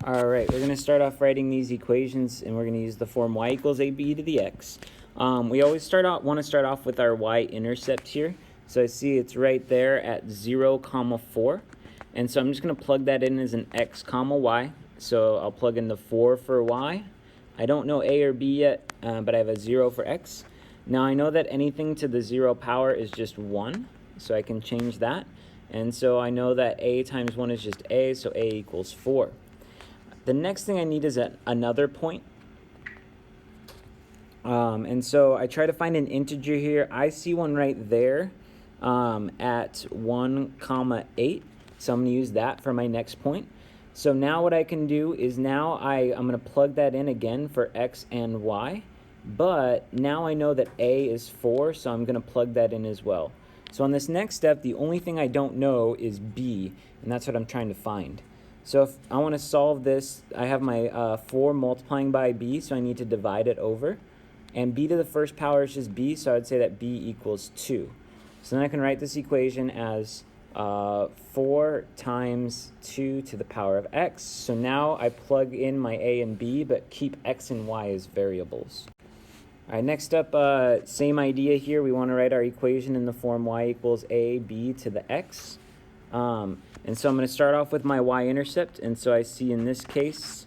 All right, we're going to start off writing these equations, and we're going to use the form y equals ab to the x. We always want to start off with our y-intercept here. So I see it's right there at 0, 4. And so I'm just going to plug that in as an x, y. So I'll plug in the 4 for y. I don't know a or b yet, but I have a 0 for x. Now I know that anything to the 0 power is just 1, so I can change that. And so I know that a times 1 is just a, so a equals 4. The next thing I need is another point. And so I try to find an integer here. I see one right there at 1, 8. So I'm going to use that for my next point. So now what I can do is now I'm going to plug that in again for x and y. But now I know that a is 4, so I'm going to plug that in as well. So on this next step, the only thing I don't know is b, and that's what I'm trying to find. So if I want to solve this, I have my 4 multiplying by b, so I need to divide it over. And b to the first power is just b, so I would say that b equals 2. So then I can write this equation as 4 times 2 to the power of x. So now I plug in my a and b, but keep x and y as variables. All right, next up, same idea here. We want to write our equation in the form y equals ab to the x. And so I'm going to start off with my y-intercept, and so I see in this case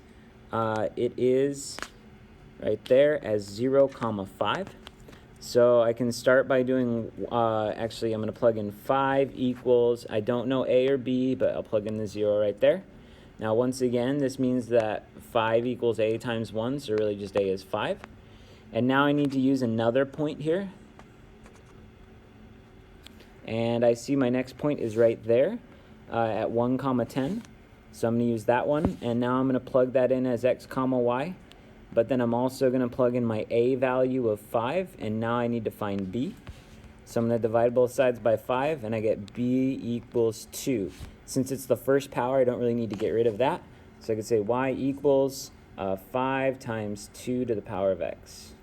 it is right there as 0, 5. So I can start by doing, actually I'm going to plug in 5 equals, I don't know a or b, but I'll plug in the 0 right there. Now once again, this means that 5 equals a times 1, so really just a is 5. And now I need to use another point here. And I see my next point is right there. At 1, 10. So I'm going to use that one, and now I'm going to plug that in as x, y. But then I'm also going to plug in my a value of 5, and now I need to find b. So I'm going to divide both sides by 5, and I get b equals 2. Since it's the first power, I don't really need to get rid of that. So I could say y equals 5 times 2 to the power of x.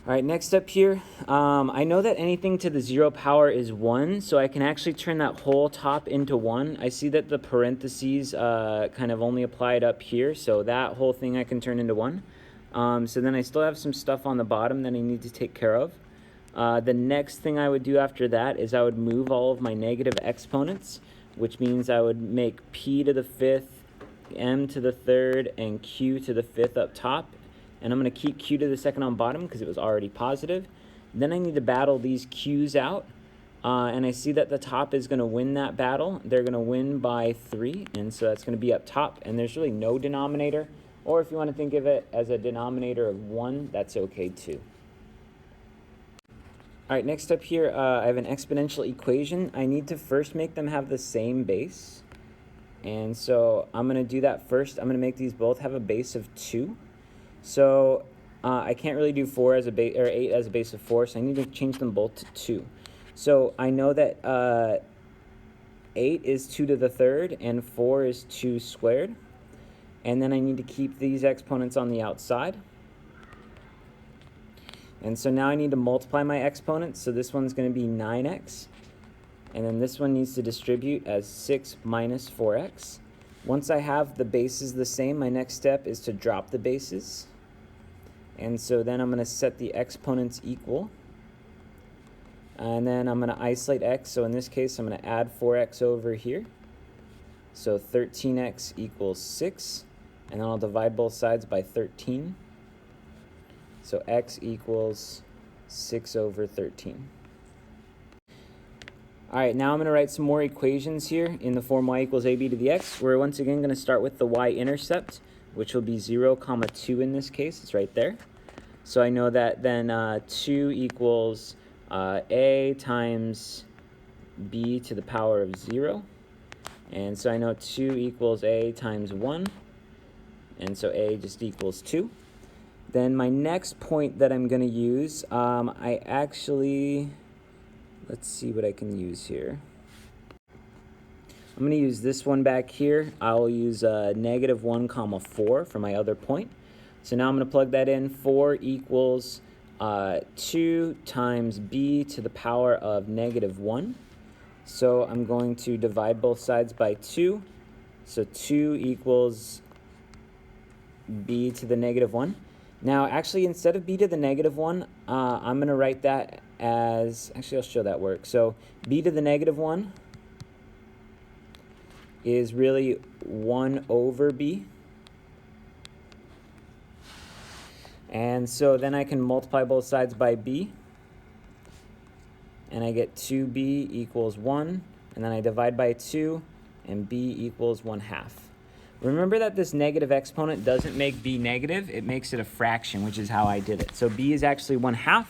All right, next up here, I know that anything to the 0 power is 1, so I can actually turn that whole top into 1. I see that the parentheses kind of only applied up here, so that whole thing I can turn into 1. So then I still have some stuff on the bottom that I need to take care of. The next thing I would do after that is I would move all of my negative exponents, which means I would make p to the 5th, m to the 3rd, and q to the 5th up top. And I'm going to keep q to the 2nd on bottom because it was already positive. Then I need to battle these q's out. And I see that the top is going to win that battle. They're going to win by 3, and so that's going to be up top. And there's really no denominator. Or if you want to think of it as a denominator of 1, that's okay too. All right, next up here, I have an exponential equation. I need to first make them have the same base. And so I'm going to do that first. I'm going to make these both have a base of 2. So I can't really do 4 as a base or 8 as a base of 4, so I need to change them both to 2. So I know that 8 is 2 to the 3rd and 4 is 2 squared. And then I need to keep these exponents on the outside. And so now I need to multiply my exponents. So this one's going to be 9x. And then this one needs to distribute as 6 minus 4x. Once I have the bases the same, my next step is to drop the bases. And so then I'm going to set the exponents equal. And then I'm going to isolate x. So in this case, I'm going to add 4x over here. So 13x equals 6. And then I'll divide both sides by 13. So x equals 6 over 13. All right, now I'm going to write some more equations here in the form y equals ab to the x. We're once again going to start with the y-intercept, which will be 0, 2 in this case. It's right there. So I know that then 2 equals a times b to the power of 0. And so I know 2 equals a times 1. And so a just equals 2. Then my next point that I'm going to use, let's see what I can use here. I'm going to use this one back here. I'll use negative 1, 4 for my other point. So now I'm going to plug that in. 4 equals 2 times b to the power of negative 1. So I'm going to divide both sides by 2. So 2 equals b to the negative 1. Now, actually, instead of b to the negative 1, I'm going to write that as, actually, I'll show that work. So b to the negative 1 is really 1 over b. And so then I can multiply both sides by b. And I get 2b equals 1. And then I divide by 2, and b equals 1/2. Remember that this negative exponent doesn't make b negative. It makes it a fraction, which is how I did it. So b is actually 1/2.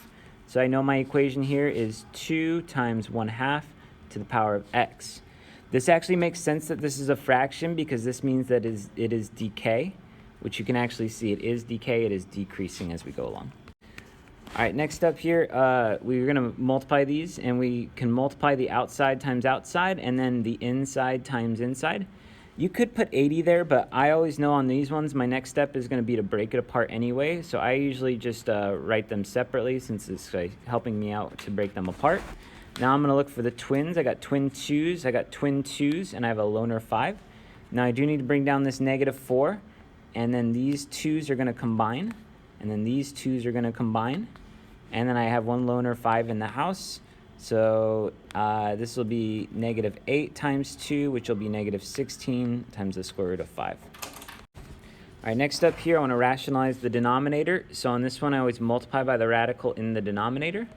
So I know my equation here is 2 times 1/2 to the power of x. This actually makes sense that this is a fraction because this means that it is decay, which you can actually see it is decay. It is decreasing as we go along. All right, next up here, we're going to multiply these, and we can multiply the outside times outside and then the inside times inside. You could put 80 there, but I always know on these ones my next step is going to be to break it apart anyway, so I usually just write them separately since it's helping me out to break them apart. Now I'm going to look for the twins. I got twin 2's, and I have a loner 5. Now I do need to bring down this negative 4, and then these 2's are going to combine, and then these 2's are going to combine, and then I have one loner 5 in the house. So this will be negative 8 times 2, which will be negative 16 times the square root of 5. All right, next up here, I want to rationalize the denominator. So on this one, I always multiply by the radical in the denominator.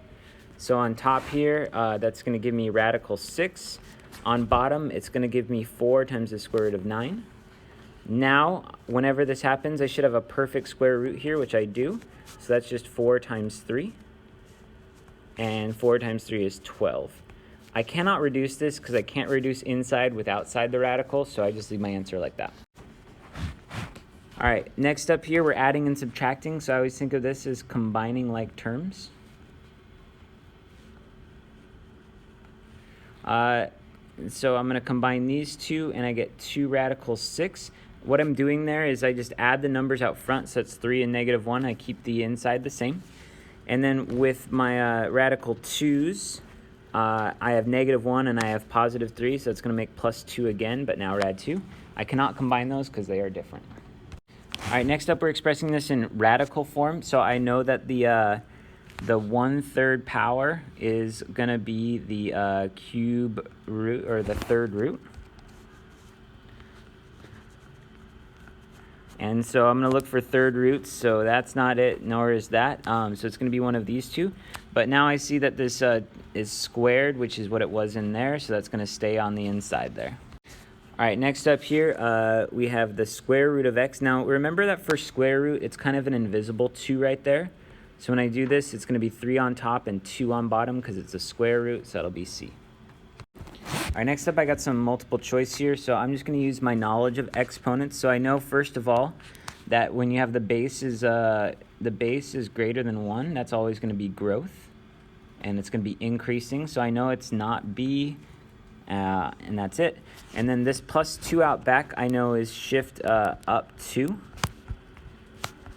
So on top here, that's going to give me radical 6. On bottom, it's going to give me 4 times the square root of 9. Now, whenever this happens, I should have a perfect square root here, which I do. So that's just 4 times 3. And 4 times 3 is 12. I cannot reduce this because I can't reduce inside with outside the radical, so I just leave my answer like that. All right, next up here, we're adding and subtracting, so I always think of this as combining like terms. So I'm going to combine these two, and I get 2 radical 6. What I'm doing there is I just add the numbers out front, so it's 3 and negative 1. I keep the inside the same. And then with my radical 2's, I have negative 1 and I have positive 3, so it's going to make plus 2 again, but now rad 2. I cannot combine those because they are different. All right, next up we're expressing this in radical form. So I know that the 1/3 power is going to be the cube root, or the third root. And so I'm going to look for third roots, so that's not it, nor is that. So it's going to be one of these two. But now I see that this is squared, which is what it was in there, so that's going to stay on the inside there. All right, next up here, we have the square root of x. Now, remember that for square root, it's kind of an invisible 2 right there. So when I do this, it's going to be 3 on top and 2 on bottom because it's a square root, so that'll be c. All right, next up I got some multiple choice here, so I'm just going to use my knowledge of exponents. So I know, first of all, that when you have the base is greater than 1, that's always going to be growth, and it's going to be increasing. So I know it's not b, and that's it. And then this plus 2 out back I know is shift up 2,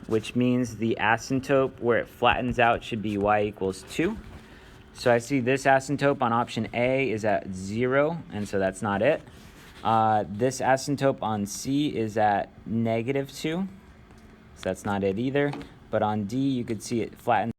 which means the asymptote where it flattens out should be y equals 2. So I see this asymptote on option A is at 0, and so that's not it. This asymptote on C is at -2, so that's not it either. But on D, you could see it flattens